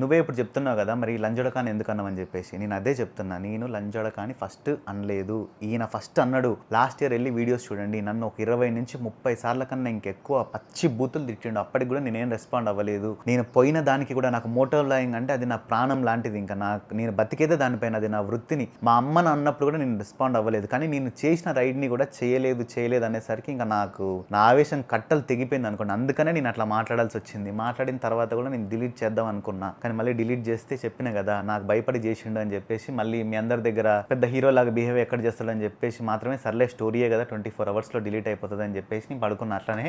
నువ్వే ఇప్పుడు చెప్తున్నావు కదా, మరి లంజోడకాని ఎందుకు అన్నావని చెప్పేసి. నేను అదే చెప్తున్నా, నేను లంజోడకాని ఫస్ట్ అనలేదు, ఈయన ఫస్ట్ అన్నాడు. లాస్ట్ ఇయర్ వెళ్ళి వీడియోస్ చూడండి, నన్ను ఒక 20 నుంచి 30 సార్ల కన్నా ఇంకెక్కువ పచ్చి బూతులు తిట్టిండు. అప్పటికి కూడా నేనేం రెస్పాండ్ అవ్వలేదు. నేను పోయిన దానికి కూడా నాకు మోటో వ్లాగింగ్ అంటే అది నా ప్రాణం లాంటిది, ఇంకా నేను బతికేదే దానిపైన, అది నా వృత్తిని. మా అమ్మని అన్నప్పుడు కూడా నేను రెస్పాండ్ అవ్వలేదు. కానీ నేను చేసిన రైడ్ని కూడా చేయలేదు అనేసరికి ఇంకా నాకు నా ఆవేశం కట్టలు తెగిపోయింది అనుకోండి. అందుకనే నేను అట్లా మాట్లాడాల్సి వచ్చింది. మాట్లాడిన తర్వాత కూడా నేను డిలీట్ చేద్దాం అనుకున్నా, కానీ మళ్ళీ డిలీట్ చేస్తే చెప్పిన కదా నాకు భయపడి చేసిండు అని చెప్పేసి, మళ్ళీ మీ అందరి దగ్గర పెద్ద హీరో లాగా బిహేవ్ ఎక్కడ చేస్తాడని చెప్పేసి మాత్రమే సర్లే స్టోరీయే కదా 24 అవర్స్లో డిలీట్ అయిపోతుంది అని చెప్పేసి నేను పడుకున్నా. అట్లనే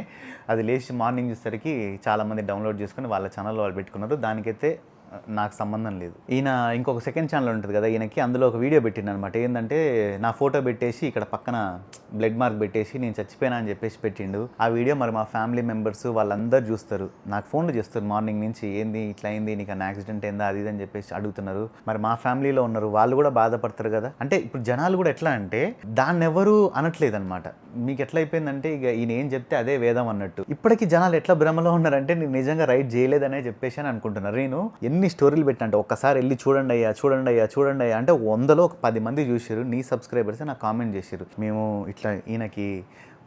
అది లేచి మార్నింగ్ చూసేసరికి చాలామంది డౌన్లోడ్ చేసుకుని వాళ్ళ ఛానల్లో వాళ్ళు పెట్టుకున్నారు. దానికైతే నాకు సంబంధం లేదు. ఈయన ఇంకొక సెకండ్ ఛానల్ ఉంటుంది కదా ఈయనకి, అందులో ఒక వీడియో పెట్టిండు అనమాట. ఏంటంటే నా ఫోటో పెట్టేసి ఇక్కడ పక్కన బ్లడ్ మార్క్ పెట్టేసి నేను చచ్చిపోయినా అని చెప్పేసి పెట్టిండు. ఆ వీడియో మరి మా ఫ్యామిలీ మెంబర్స్ వాళ్ళందరూ చూస్తారు, నాకు ఫోన్లు చేస్తారు మార్నింగ్ నుంచి, ఏంది ఇట్లా అయింది, నీకు అన్న యాక్సిడెంట్ ఏందా అది అని చెప్పేసి అడుగుతున్నారు. మరి మా ఫ్యామిలీలో ఉన్నారు, వాళ్ళు కూడా బాధపడతారు కదా. అంటే ఇప్పుడు జనాలు కూడా ఎట్లా అంటే దాన్ని ఎవరు అనట్లేదు అనమాట. మీకు ఎట్లా అయిపోయిందంటే ఇక ఈయన ఏం చెప్తే అదే వేదం అన్నట్టు. ఇప్పటికీ జనాలు ఎట్లా భ్రమలో ఉన్నారంటే నేను నిజంగా రైట్ చేయలేదనే చెప్పేసి అని అనుకుంటున్నారు. నేను ఎన్ని స్టోరీలు పెట్టినంటే ఒక్కసారి వెళ్ళి చూడండి అయ్యా అంటే 100లో ఒక 10 మంది చూసారు, నీ సబ్స్క్రైబర్స్ నాకు కామెంట్ చేశారు, మేము ఇట్లా ఈయనకి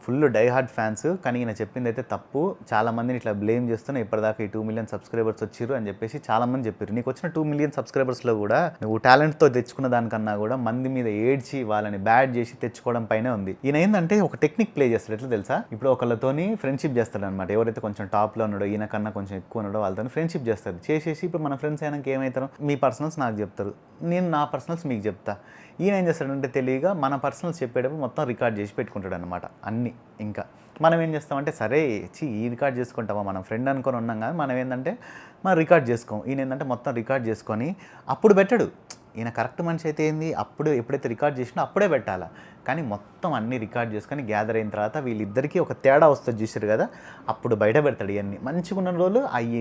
ఫుల్ డై హార్డ్ ఫ్యాన్స్, కానీ ఈయన చెప్పింది అయితే తప్పు, చాలా మందిని ఇట్లా బ్లేమ్ చేస్తున్నా, ఇప్పటిదాకా ఈ 2 మిలియన్ సబ్స్క్రైబర్స్ వచ్చారు అని చెప్పేసి చాలా మంది చెప్పారు. నీకు వచ్చిన 2 మిలియన్ సబ్స్క్రైబర్స్లో కూడా నువ్వు టాలెంట్తో తెచ్చుకున్న దానికన్నా కూడా మంది మీద ఏడ్చి వాళ్ళని బ్యాడ్ చేసి తెచ్చుకోవడం పైనే ఉంది. ఈయన ఏంటంటే ఒక టెక్నిక్ ప్లే చేస్తాడు, ఎట్లా తెలుసా? ఇప్పుడు ఒకళ్ళతోని ఫ్రెండ్షిప్ చేస్తాడు అనమాట. ఎవరైతే కొంచెం టాప్లో ఉన్నాడో, ఈయన కన్నా కొంచెం ఎక్కువ ఉన్నాడో వాళ్ళతో ఫ్రెండ్షిప్ చేస్తారు. చేసేసి ఇప్పుడు మన ఫ్రెండ్స్ అయినాక ఏమవుతారు, మీ పర్సనల్స్ నాకు చెప్తారు, నేను నా పర్సనల్స్ మీకు చెప్తా. ఈయన ఏం చేస్తాడంటే తెలియగా మన పర్సనల్స్ చెప్పేటప్పుడు మొత్తం రికార్డ్ చేసి పెట్టుకుంటాడు అనమాట అన్నీ. ఇంకా మనం ఏం చేస్తామంటే సరే ఈ రికార్డ్ చేసుకుంటామా, మనం ఫ్రెండ్ అనుకొని ఉన్నాం కానీ మనం ఏంటంటే మనం రికార్డ్ చేసుకోం. ఈయన ఏంటంటే మొత్తం రికార్డ్ చేసుకొని అప్పుడు పెట్టాడు. ఈయన కరెక్ట్ మనిషి అయితే ఏంది, అప్పుడు ఎప్పుడైతే రికార్డ్ చేసినా అప్పుడే పెట్టాలా, కానీ మొత్తం అన్నీ రికార్డ్ చేసుకొని గ్యాదర్ అయిన తర్వాత వీళ్ళిద్దరికీ ఒక తేడా వస్తుంది చూసారు కదా, అప్పుడు బయట పెడతాడు. ఇవన్నీ మంచిగా ఉన్న రోజులు అవి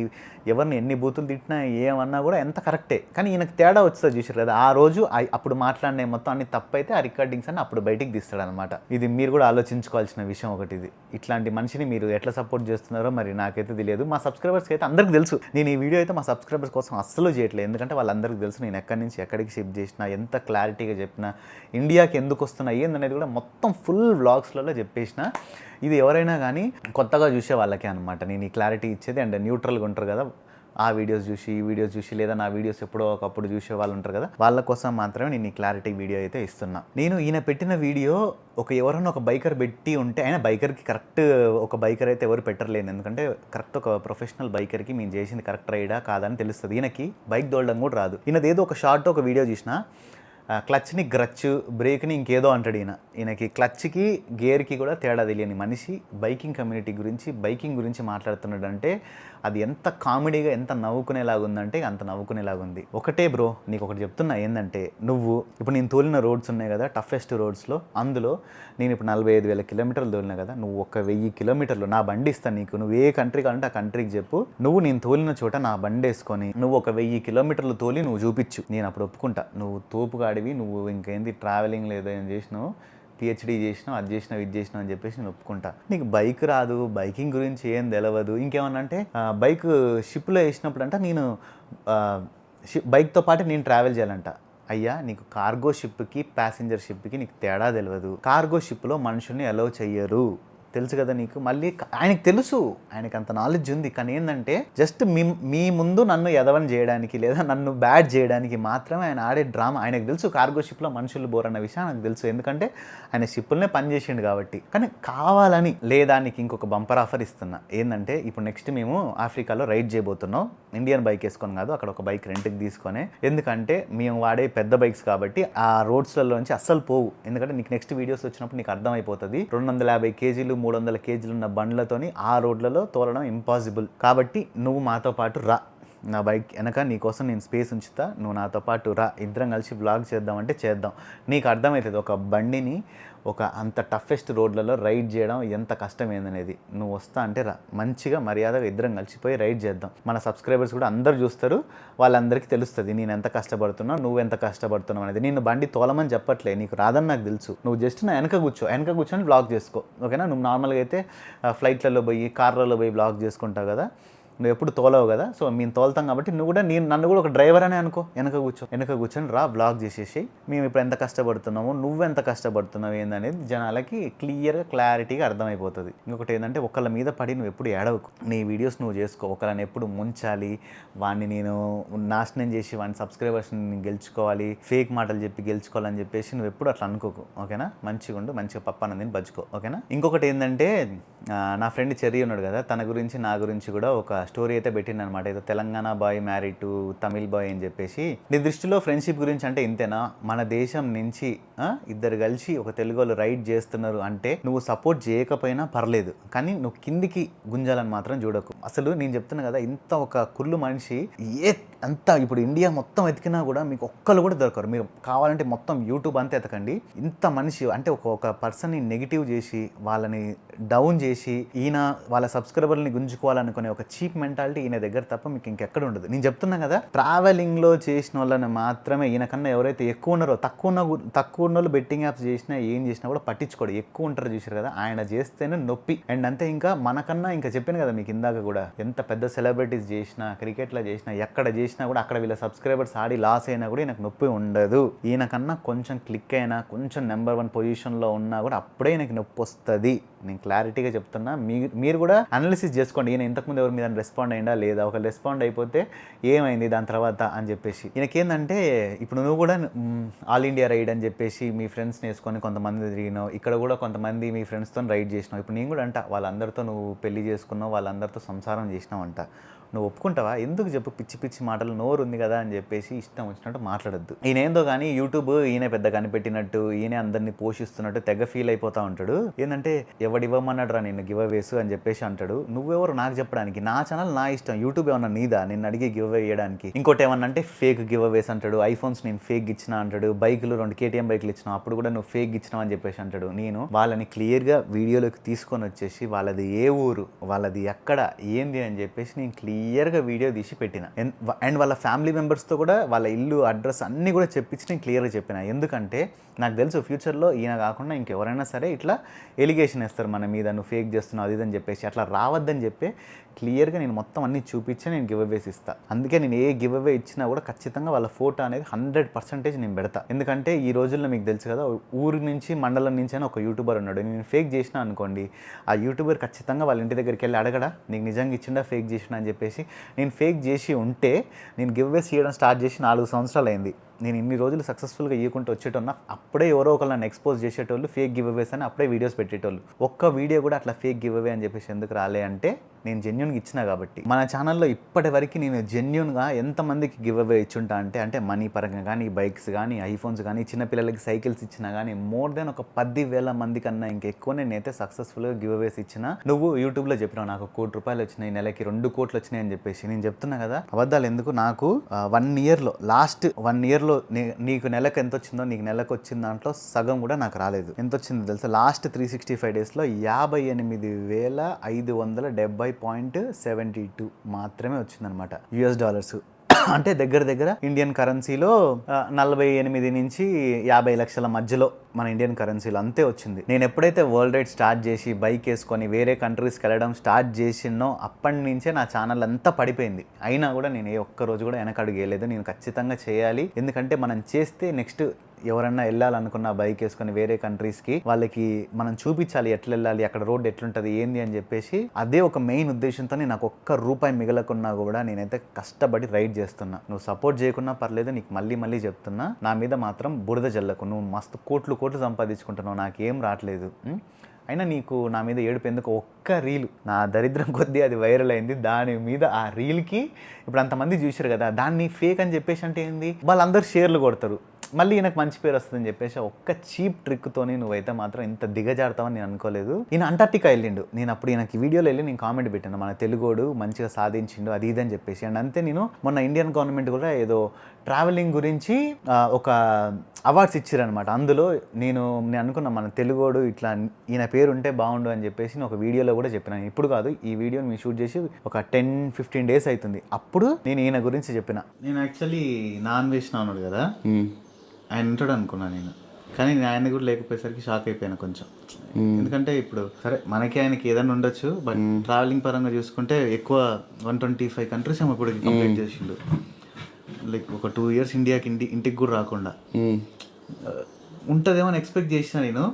ఎవరిని ఎన్ని బూతులు తిట్టినా ఏమన్నా కూడా ఎంత కరెక్టే, కానీ ఈయనకు తేడా వస్తుంది చూసారు కదా, ఆ రోజు అప్పుడు మాట్లాడిన మొత్తం అన్ని తప్పైతే ఆ రికార్డింగ్స్ అన్ని అప్పుడు బయటికి తీస్తాడు అనమాట. ఇది మీరు కూడా ఆలోచించుకోవాల్సిన విషయం ఒకటి. ఇది ఇట్లాంటి మనిషిని మీరు ఎట్లా సపోర్ట్ చేస్తున్నారో మరి నాకైతే తెలియదు. మా సబ్స్క్రైబర్స్కి అయితే అందరికీ తెలుసు, నేను ఈ వీడియో అయితే మా సబ్స్క్రైబర్స్ కోసం అస్సలు చేయట్లేదు, ఎందుకంటే వాళ్ళందరికీ తెలుసు నేను ఎక్కడి నుంచి ఎక్కడికి షిఫ్ట్ చేసినా, ఎంత క్లారిటీగా చెప్పినా, ఇండియాకి ఎందుకు వస్తున్నా ఏందనేది కూడా మొత్తం ఫుల్ వ్లాగ్స్లలో చెప్పేసిన. ఇది ఎవరైనా కానీ కొత్తగా చూసే వాళ్ళకే అనమాట నేను ఈ క్లారిటీ ఇచ్చేది. అండ్ న్యూట్రల్గా ఉంటారు కదా, ఆ వీడియోస్ చూసి ఈ వీడియోస్ చూసి లేదా నా వీడియోస్ ఎప్పుడో ఒకప్పుడు చూసే వాళ్ళు ఉంటారు కదా, వాళ్ళ కోసం మాత్రమే నేను ఈ క్లారిటీ వీడియో అయితే ఇస్తున్నా. నేను ఈయన పెట్టిన వీడియో ఎవరైనా ఒక బైకర్ పెట్టి ఉంటే, ఆయన బైకర్కి కరెక్ట్ ఒక బైకర్ అయితే ఎవరు పెట్టలేను, ఎందుకంటే కరెక్ట్ ఒక ప్రొఫెషనల్ బైకర్కి మేము చేసింది కరెక్ట్ రైడా కాదని తెలుస్తుంది. ఈయనకి బైక్ దోలడం కూడా రాదు. ఈయనది ఏదో ఒక షార్ట్ ఒక వీడియో చూసినా, క్లచ్ని గ్రచ్, బ్రేక్ని ఇంకేదో అంటాడు ఈయనకి క్లచ్కి గేర్కి కూడా తేడా తెలియని మనిషి బైకింగ్ కమ్యూనిటీ గురించి బైకింగ్ గురించి మాట్లాడుతున్నాడు అంటే అది ఎంత కామెడీగా ఎంత నవ్వుకునేలాగా ఉందంటే అంత నవ్వుకునేలాగా ఉంది. ఒకటే బ్రో నీకు ఒకటి చెప్తున్నా, ఏంటంటే నువ్వు ఇప్పుడు నేను తోలిన రోడ్స్ ఉన్నాయి కదా టఫెస్ట్ రోడ్స్లో, అందులో నేను ఇప్పుడు 45,000 కిలోమీటర్లు తోలినా కదా, నువ్వు 1,000 కిలోమీటర్లు నా బండి ఇస్తాను నీకు, నువ్వు ఏ కంట్రీ కావాలంటే ఆ కంట్రీకి చెప్పు, నువ్వు నేను తోలిన చోట నా బండి వేసుకొని నువ్వు 1,000 కిలోమీటర్లు తోలి నువ్వు చూపించు, నేను అప్పుడు ఒప్పుకుంటా. నువ్వు తోపుగా అడివి, నువ్వు ఇంకేంది ట్రావెలింగ్ లేదో ఏం చేసినావు, పిహెచ్డీ చేసినావు, అది చేసినావు ఇది చేసినావు అని చెప్పేసి నేను ఒప్పుకుంటా. నీకు బైక్ రాదు, బైకింగ్ గురించి ఏం తెలియదు, ఇంకేమన్నా అంటే బైక్ షిప్లో వేసినప్పుడు అంట నేను బైక్తో పాటు నేను ట్రావెల్ చేయాలంట. అయ్యా నీకు కార్గో షిప్కి ప్యాసింజర్ షిప్కి నీకు తేడా తెలియదు. కార్గో షిప్లో మనుషుల్ని అలౌ చెయ్యరు, తెలుసు కదా నీకు. మళ్ళీ ఆయనకు తెలుసు, ఆయనకు అంత నాలెడ్జ్ ఉంది, కానీ ఏంటంటే జస్ట్ మీ ముందు నన్ను ఎదవని చేయడానికి లేదా నన్ను బ్యాడ్ చేయడానికి మాత్రమే ఆయన ఆడే డ్రామా. ఆయనకు తెలుసు కార్గో షిప్లో మనుషులు బోర్ అన్న విషయం నాకు తెలుసు, ఎందుకంటే ఆయన షిప్పులనే పనిచేసిండు కాబట్టి. కానీ కావాలని లేదా నీకు ఇంకొక బంపర్ ఆఫర్ ఇస్తున్నా, ఏంటంటే ఇప్పుడు నెక్స్ట్ మేము ఆఫ్రికాలో రైడ్ చేయబోతున్నాం, ఇండియన్ బైక్ వేసుకొని కాదు, అక్కడ ఒక బైక్ రెంట్కి తీసుకొని, ఎందుకంటే మేము వాడే పెద్ద బైక్స్ కాబట్టి ఆ రోడ్స్లలో నుంచి అస్సలు పోవు, ఎందుకంటే నీకు నెక్స్ట్ వీడియోస్ వచ్చినప్పుడు నీకు అర్థమైపోతుంది 250 కేజీలు 300 కేజీలు ఉన్న బండ్లతోని ఆ రోడ్లలో తోలడం ఇంపాసిబుల్. కాబట్టి నువ్వు మాతో పాటు రా, నా బైక్ వెనక నీకోసం నేను స్పేస్ ఉంచుతా, నువ్వు నాతో పాటు రా, ఇద్దరం కలిసి వ్లాగ్ చేద్దామంటే చేద్దాం. నీకు అర్థమవుతుంది ఒక బండిని ఒక అంత టఫెస్ట్ రోడ్లలో రైడ్ చేయడం ఎంత కష్టమైందనేది. నువ్వు వస్తా అంటే రా, మంచిగా మర్యాదగా ఇద్దరం కలిసిపోయి రైడ్ చేద్దాం. మన సబ్స్క్రైబర్స్ కూడా అందరు చూస్తారు, వాళ్ళందరికీ తెలుస్తుంది నేను ఎంత కష్టపడుతున్నావు, నువ్వు ఎంత కష్టపడుతున్నావు అనేది. నేను బండి తోలమని చెప్పట్లే, నీకు రాదని నాకు తెలుసు, నువ్వు జస్ట్ నా వెనక కూర్చొని బ్లాగ్ చేసుకో, ఓకేనా. నువ్వు నార్మల్గా అయితే ఫ్లైట్లలో పోయి కార్లలో పోయి బ్లాగ్ చేసుకుంటావు కదా, నువ్వు ఎప్పుడు తోలవు కదా, సో మేము తోలుతాం కాబట్టి నువ్వు కూడా నన్ను కూడా ఒక డ్రైవర్ అనే అనుకో, వెనక కూర్చొని రా బ్లాగ్ చేసేసి మేము ఇప్పుడు ఎంత కష్టపడుతున్నాము, నువ్వెంత కష్టపడుతున్నావు ఏందనేది జనాలకి క్లారిటీగా అర్థమైపోతుంది. ఇంకొకటి ఏంటంటే ఒకళ్ళ మీద పడి నువ్వు ఎప్పుడు ఏడవకు, నీ వీడియోస్ నువ్వు చేసుకో. ఒకళ్ళని ఎప్పుడు ముంచాలి, వాడిని నేను నాశనం చేసి వాడిని సబ్స్క్రైబర్స్ని గెలుచుకోవాలి, ఫేక్ మాటలు చెప్పి గెలుచుకోవాలని చెప్పేసి నువ్వు ఎప్పుడు అట్లా అనుకోకు, ఓకేనా. మంచిగా ఉండు, మంచిగా పప్పనందిని బజ్జుకో, ఓకేనా. ఇంకొకటి ఏంటంటే నా ఫ్రెండ్ చెర్రీ ఉన్నాడు కదా, తన గురించి నా గురించి కూడా ఒక స్టోరీ అయితే పెట్టింది అనమాట. ఏదో Telangana boy married to Tamil boy అని చెప్పేసి. నీ దృష్టిలో ఫ్రెండ్షిప్ గురించి అంటే ఇంతేనా? మన దేశం నుంచి ఇద్దరు కలిసి ఒక తెలుగు వాళ్ళు రైడ్ చేస్తున్నారు అంటే నువ్వు సపోర్ట్ చేయకపోయినా పర్లేదు, కానీ నువ్వు కిందికి గుంజాలని మాత్రం చూడకు. అసలు నేను చెప్తున్నా కదా, ఇంత ఒక కుళ్ళు మనిషి అంతా ఇప్పుడు ఇండియా మొత్తం ఎతికినా కూడా మీకు ఒక్కరు కూడా దొరకరు. మీరు కావాలంటే మొత్తం యూట్యూబ్ అంతా ఎతకండి. ఇంత మనిషి అంటే ఒక పర్సన్ని నెగిటివ్ చేసి వాళ్ళని డౌన్ చేసి ఈయన వాళ్ళ సబ్స్క్రైబర్ని గుంజుకోవాలనుకునే ఒక చీప్ మెంటాలిటీ ఈయన దగ్గర తప్ప మీకు ఇంకెక్కడ ఉండదు. నేను చెప్తున్నా కదా, ట్రావెలింగ్లో చేసిన వాళ్ళని మాత్రమే, ఈయన కన్నా ఎవరైతే ఎక్కువ ఉన్నారో తక్కువ ఉన్న వాళ్ళు బెట్టింగ్ యాప్స్ చేసినా ఏం చేసినా కూడా పట్టించుకోడు. ఎక్కువ ఉంటారు చూసారు కదా, ఆయన చేస్తేనే నొప్పి. అండ్ అంతే, ఇంకా మనకన్నా ఇంకా చెప్పాను కదా మీకు ఇందాక కూడా, ఎంత పెద్ద సెలబ్రిటీస్ చేసినా, క్రికెట్లో చేసినా, ఎక్కడ చేసినా కూడా అక్కడ వీళ్ళ సబ్స్క్రైబర్స్ ఆడి లాస్ అయినా కూడా ఈయనకు నొప్పి ఉండదు. ఈయనకన్నా కొంచెం క్లిక్ అయినా, కొంచెం నెంబర్ 1 పొజిషన్లో ఉన్నా కూడా అప్పుడే ఈయనకి నొప్పి వస్తుంది. నేను క్లారిటీగా చెప్తున్నా, మీరు కూడా అనాలిసిస్ చేసుకోండి. ఈయన ఇంతకుముందు ఎవరి మీద రెస్పాండ్ అయిందా లేదా, ఒక రెస్పాండ్ అయిపోతే ఏమైంది దాని తర్వాత అని చెప్పేసి. ఈయనకేందంటే, ఇప్పుడు నువ్వు కూడా ఆల్ ఇండియా రైడ్ అని చెప్పేసి మీ ఫ్రెండ్స్ని వేసుకొని కొంతమంది తిరిగినావు, ఇక్కడ కూడా కొంతమంది మీ ఫ్రెండ్స్తో రైడ్ చేసినావు. ఇప్పుడు నేను కూడా అంట, వాళ్ళందరితో నువ్వు పెళ్లి చేసుకున్నావు, వాళ్ళందరితో సంసారం చేసినావు అంట. నువ్వు ఒప్పుకుంటావా? ఎందుకు చెప్పు, పిచ్చి పిచ్చి మాటలు, నోరు ఉంది కదా అని చెప్పేసి ఇష్టం వచ్చినట్టు మాట్లాడద్దు. ఈయన ఏందో కానీ యూట్యూబ్ ఈయన పెద్ద కనిపెట్టినట్టు, ఈయన అందరినీ పోషిస్తున్నట్టు తెగ ఫీల్ అయిపోతా ఉంటాడు. ఏంటంటే, ఎవడు ఇవ్వమన్నాడు రా నిన్ను గివ్ అవేస్ అని చెప్పేసి అంటాడు. నువ్వెవరు నాకు చెప్పడానికి? నా ఛానల్ నా ఇష్టం. యూట్యూబ్ ఏమన్నా నీదా నిన్ను అడిగి గివ్ అవే చేయడానికి? ఇంకోటి ఏమన్నా అంటే ఫేక్ గివ్ అవేస్ అంటాడు. ఐఫోన్స్ నేను ఫేక్ ఇచ్చిన అంటాడు. బైకులు 2 KTM బైకులు ఇచ్చినావు, అప్పుడు కూడా నువ్వు ఫేక్ ఇచ్చినావు అని చెప్పేసి అంటాడు. నేను వాళ్ళని క్లియర్గా వీడియోలోకి తీసుకొని వచ్చేసి వాళ్ళది ఏ ఊరు, వాళ్ళది ఎక్కడ, ఏంది అని చెప్పేసి నేను క్లియర్గా వీడియో తీసి పెట్టిన. అండ్ వాళ్ళ ఫ్యామిలీ మెంబర్స్తో కూడా వాళ్ళ ఇల్లు అడ్రస్ అన్నీ కూడా చెప్పించి నేను క్లియర్గా చెప్పిన. ఎందుకంటే నాకు తెలుసు ఫ్యూచర్లో ఈయన కాకుండా ఇంకెవరైనా సరే ఇట్లా ఎలిగేషన్ వేస్తారు మన మీద, నువ్వు ఫేక్ చేస్తున్నావు అది ఇదని చెప్పేసి. అట్లా రావద్దని చెప్పి క్లియర్గా నేను మొత్తం అన్నీ చూపించి నేను గివ్ అవేస్ ఇస్తాను. అందుకే నేను ఏ గివ్ అవే ఇచ్చినా కూడా ఖచ్చితంగా వాళ్ళ ఫోటో అనేది 100% నేను పెడతా. ఎందుకంటే ఈ రోజుల్లో మీకు తెలుసు కదా, ఊరి నుంచి మండలం నుంచి అయినా ఒక యూట్యూబర్ ఉన్నాడు. నేను ఫేక్ చేసినా అనుకోండి, ఆ యూట్యూబర్ ఖచ్చితంగా వాళ్ళ ఇంటి దగ్గరికి వెళ్ళి అడగడా నీకు నిజంగా ఇచ్చిండా ఫేక్ చేసినా అని చెప్పేసి. నేను ఫేక్ చేసి ఉంటే నేను గివ్ అవేస్ చేయడం స్టార్ట్ చేసి 4 సంవత్సరాలు అయింది. నేను ఇన్ని రోజులు సక్సెస్ఫుల్గా ఇవ్వకుంటూ వచ్చేటోన్నా, అప్పుడే ఎవరో ఒకరు నన్ను ఎక్స్పోజ్ చేసేటోళ్ళు, ఫేక్ గివ్ అవేస్ అని అప్పుడే వీడియోస్ పెట్టేటోళ్ళు. ఒక్క వీడియో కూడా అట్లా ఫేక్ గివ్ అవే అని చెప్పేసి ఎందుకు రాలే అంటే, నేను జెన్యూన్గా ఇచ్చినా కాబట్టి. మన ఛానల్లో ఇప్పటి వరకు నేను జెన్యూన్గా ఎంతమందికి గివ్ అవే ఇచ్చుంటా అంటే మనీ పరంగా కానీ, బైక్స్ కానీ, ఐఫోన్స్ కానీ, చిన్నపిల్లలకి సైకిల్స్ ఇచ్చినా కానీ మోర్ దెన్ ఒక 10,000 మంది కన్నా ఇంకెక్కువ నేనైతే సక్సెస్ఫుల్గా గివ్ అవేస్ ఇచ్చిన. నువ్వు యూట్యూబ్లో చెప్పినావు నాకు 1 కోటి రూపాయలు వచ్చినాయి, నెలకి 2 కోట్లు వచ్చినాయి అని చెప్పేసి. నేను చెప్తున్నా కదా, అబద్ధాలు ఎందుకు. నాకు 1 ఇయర్లో, లాస్ట్ 1 ఇయర్లో నీకు నెలకు ఎంత వచ్చిందో, నీకు నెలకు వచ్చిన దాంట్లో సగం కూడా నాకు రాలేదు. ఎంత వచ్చిందో తెలుసా? లాస్ట్ 365 డేస్లో 58,570.72 మాత్రమే వచ్చిందనమాట US డాలర్స్. అంటే దగ్గర ఇండియన్ కరెన్సీలో 48 నుంచి 50 లక్షల మధ్యలో మన ఇండియన్ కరెన్సీలో అంతే వచ్చింది. నేను ఎప్పుడైతే వరల్డ్ రైడ్ స్టార్ట్ చేసి బైక్ వేసుకొని వేరే కంట్రీస్కి వెళ్ళడం స్టార్ట్ చేసినో అప్పటి నుంచే నా ఛానల్ అంతా పడిపోయింది. అయినా కూడా నేను ఏ ఒక్క రోజు కూడా వెనకడుగు వేయలేదు. నేను ఖచ్చితంగా చేయాలి, ఎందుకంటే మనం చేస్తే నెక్స్ట్ ఎవరన్నా వెళ్ళాలనుకున్న బైక్ వేసుకొని వేరే కంట్రీస్కి, వాళ్ళకి మనం చూపించాలి ఎట్లా వెళ్ళాలి, అక్కడ రోడ్ ఎట్లుంటుంది ఏంది అని చెప్పేసి. అదే ఒక మెయిన్ ఉద్దేశంతో నాకు ఒక్క రూపాయి మిగలకున్నా కూడా నేనైతే కష్టపడి రైడ్ చేస్తున్నా. నువ్వు సపోర్ట్ చేయకున్నా పర్లేదు, నీకు మళ్ళీ చెప్తున్నా, నా మీద మాత్రం బురద జల్లకు. నువ్వు మస్తు కోట్లు సంపాదించుకుంటున్నావు, నాకేం రావట్లేదు. అయినా నీకు నా మీద ఏడుపు ఎందుకు? ఒక్క రీల్ నా దరిద్రం కొద్దీ అది వైరల్ అయింది. దాని మీద ఆ రీల్కి ఇప్పుడు అంతమంది చూసారు కదా, దాన్ని ఫేక్ అని చెప్పేసి అంటే ఏంది, వాళ్ళందరూ షేర్లు కొడతారు, మళ్ళీ ఈయనకు మంచి పేరు వస్తుందని చెప్పేసి ఒక్క చీప్ ట్రిక్తోని నువ్వైతే మాత్రం ఇంత దిగజారుతావని నేను అనుకోలేదు. ఈయన అంటార్టికా వెళ్ళిండు. నేను అప్పుడు ఈయనకి వీడియోలో వెళ్ళి నేను కామెంట్ పెట్టాను, మన తెలుగోడు మంచిగా సాధించిండు అది ఇది అని చెప్పేసి. అండ్ అంతే, నేను మొన్న ఇండియన్ గవర్నమెంట్ కూడా ఏదో ట్రావెలింగ్ గురించి ఒక అవార్డ్స్ ఇచ్చారనమాట. అందులో నేను అనుకున్నా మన తెలుగోడు ఇట్లా ఈయన పేరు ఉంటే బాగుండు అని చెప్పేసి నేను ఒక వీడియోలో కూడా చెప్పినాను. ఇప్పుడు కాదు, ఈ వీడియోని మేము షూట్ చేసి ఒక 10-15 డేస్ అవుతుంది. అప్పుడు నేను ఈయన గురించి చెప్పిన. నేను యాక్చువల్లీ నాన్ వెజ్ ఉన్నాడు కదా, ఆయన ఉంటాడు అనుకున్నాను నేను, కానీ నేను ఆయన కూడా లేకపోయేసరికి షాక్ అయిపోయాను కొంచెం. ఎందుకంటే ఇప్పుడు సరే మనకి ఆయనకి ఏదైనా ఉండొచ్చు, బట్ ట్రావెలింగ్ పరంగా చూసుకుంటే ఎక్కువ 125 కంట్రీస్ ఏమో ఇప్పుడు కంప్లీట్ చేసిండు. లైక్ ఒక 2 ఇయర్స్ ఇంటికి కూడా రాకుండా ఉంటుందేమో అని ఎక్స్పెక్ట్ చేసిన నేను.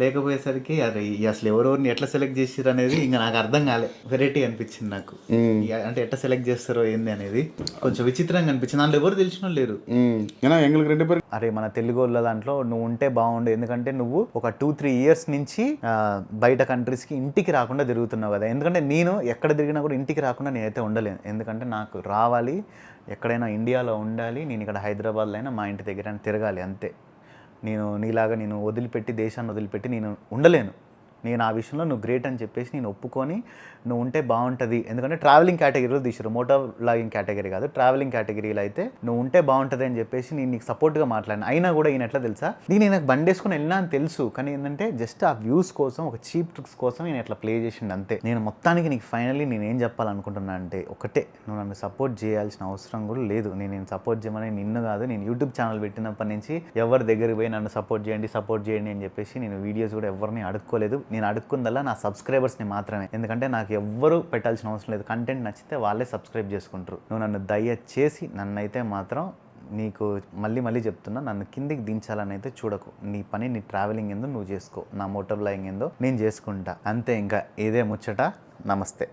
లేకపోయేసరికి అరే ఈ అసలు ఎవరెవరిని ఎట్లా సెలెక్ట్ చేసిర్రు అనేది ఇంకా నాకు అర్థం కాలే. వెరైటీ అనిపించింది నాకు. అంటే ఎట్లా సెలెక్ట్ చేస్తారో ఏంది అనేది కొంచెం విచిత్రంగా అనిపించింది. దాంట్లో ఎవరు తెలిసిన వాళ్ళు లేరు. అరే మన తెలుగు వాళ్ళ దాంట్లో నువ్వు ఉంటే బాగుండు, ఎందుకంటే నువ్వు ఒక 2-3 ఇయర్స్ నుంచి బయట కంట్రీస్కి ఇంటికి రాకుండా తిరుగుతున్నావు కదా. ఎందుకంటే నేను ఎక్కడ తిరిగినా కూడా ఇంటికి రాకుండా నేనైతే ఉండలేను. ఎందుకంటే నాకు రావాలి, ఎక్కడైనా ఇండియాలో ఉండాలి, నేను ఇక్కడ హైదరాబాద్లో అయినా మా ఇంటి దగ్గర తిరగాలి అంతే. నేను నీలాగా నేను వదిలిపెట్టి దేశాన్ని వదిలిపెట్టి నేను ఉండలేను. నేను ఆ విషయంలో నువ్వు గ్రేట్ అని చెప్పేసి నేను ఒప్పుకొని నువ్వు ఉంటే బాగుంటుంది. ఎందుకంటే ట్రావెలింగ్ కేటగిరీలో తీసారు, మోటార్ లాగింగ్ కేటగిరీ కాదు, ట్రావెలింగ్ కేటగిరీలో అయితే నువ్వు ఉంటే బాగుంటుంది అని చెప్పేసి నేను నీకు సపోర్ట్గా మాట్లాడిన. అయినా కూడా ఈయన ఎట్లా తెలుసా, నేను నాకు బండి వేసుకొని వెళ్ళినా అని తెలుసు, కానీ ఏంటంటే జస్ట్ ఆ వ్యూస్ కోసం, ఒక చీప్ ట్రిక్స్ కోసం నేను ఎట్లా ప్లే చేసిండు అంతే. నేను మొత్తానికి నీకు ఫైనల్లీ నేను ఏం చెప్పాలనుకుంటున్నా అంటే ఒకటే, నువ్వు నన్ను సపోర్ట్ చేయాల్సిన అవసరం కూడా లేదు. నేను సపోర్ట్ చేయమని నిన్ను కాదు, నేను యూట్యూబ్ ఛానల్ పెట్టినప్పటి నుంచి ఎవరి దగ్గరికి పోయి నన్ను సపోర్ట్ చేయండి అని చెప్పేసి నేను వీడియోస్ కూడా ఎవరిని అడుక్కోలేదు. నేను అడుక్కుందల్లా నా సబ్స్క్రైబర్స్ని మాత్రమే. ఎందుకంటే నాకు ఎవ్వరు పెట్టాల్సిన అవసరం లేదు. కంటెంట్ నచ్చితే వాళ్ళే సబ్స్క్రైబ్ చేసుకుంటారు. నువ్వు నన్ను దయచేసి నన్నైతే మాత్రం నీకు మళ్ళీ చెప్తున్నా, నన్ను కిందికి దించాలని అయితే చూడకు. నీ పని, నీ ట్రావెలింగ్ ఏందో నువ్వు చేసుకో, నా మోటార్ లైంగ్ ఏందో నేను చేసుకుంటా అంతే. ఇంకా ఇదే ముచ్చట. నమస్తే.